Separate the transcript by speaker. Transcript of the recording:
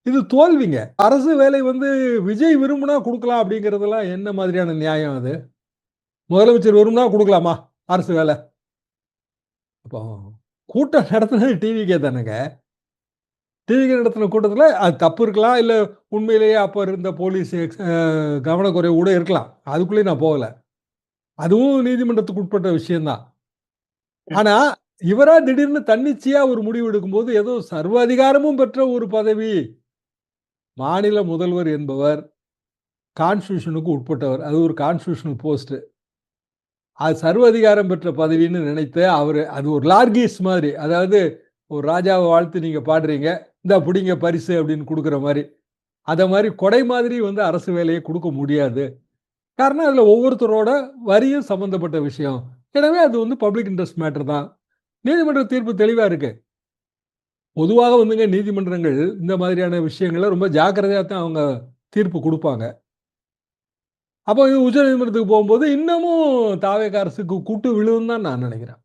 Speaker 1: இது தோல்விங்க. அரசு வேலை வந்து விஜய் விரும்புனா குடுக்கலாம் அப்படிங்கிறதெல்லாம் என்ன மாதிரியான நியாயம் அது? முதலமைச்சர் விரும்புனா குடுக்கலாமா? அரசு வேல. அப்போ கூட்டம் நடத்துனது டிவிகே தானங்க. டிவிகே நடத்தின கூட்டத்தில அது தப்பு இருக்கலாம். இல்ல உண்மையிலேயே அப்ப இருந்த போலீஸ் எக்ஸ் கவனக்குறைவு கூட இருக்கலாம். அதுக்குள்ளயும் நான் போகல. அதுவும் நீதிமன்றத்துக்கு உட்பட்ட விஷயம் தான். ஆனா, இவரா திடீர்னு தன்னிச்சையா ஒரு முடிவு எடுக்கும்போது, ஏதோ சர்வ அதிகாரமும் பெற்ற ஒரு பதவி. மாநில முதல்வர் என்பவர் கான்ஸ்டிடியூஷனுக்கு உட்பட்டவர். அது ஒரு கான்ஸ்டிடியூஷனல் போஸ்ட். அது சர்வ அதிகாரம் பெற்ற பதவின்னு நினைத்து அவரு அது ஒரு லார்கீஸ் மாதிரி. அதாவது ஒரு ராஜாவ வாழ்த்து நீங்க பாடுறீங்க. இந்தா புடிங்க பரிசு அப்படின்னு குடுக்குற மாரி. அத மாரி கொடை மாதிரி வந்து அரசு வேலைய குடுக்க முடியாது. காரணம் அதுல ஒவ்வொருத்தரோட வரியும் சம்பந்தப்பட்ட விஷயம். எனவே அது வந்து பப்ளிக் இன்ட்ரெஸ்ட் மேட்டர் தான். நீதிமன்ற தீர்ப்பு தெளிவா இருக்கு. பொதுவாக வந்துங்க நீதிமன்றங்கள் இந்த மாதிரியான விஷயங்கள்ல ரொம்ப ஜாக்கிரதையா தான் அவங்க தீர்ப்பு குடுப்பாங்க. அப்போ இது உச்சநீதிமன்றத்துக்கு போம்போது இன்னமும் தாவேகா அரசுக்கு கூட்டு விழுவும் தான் நான் நெனைக்கிறேன்.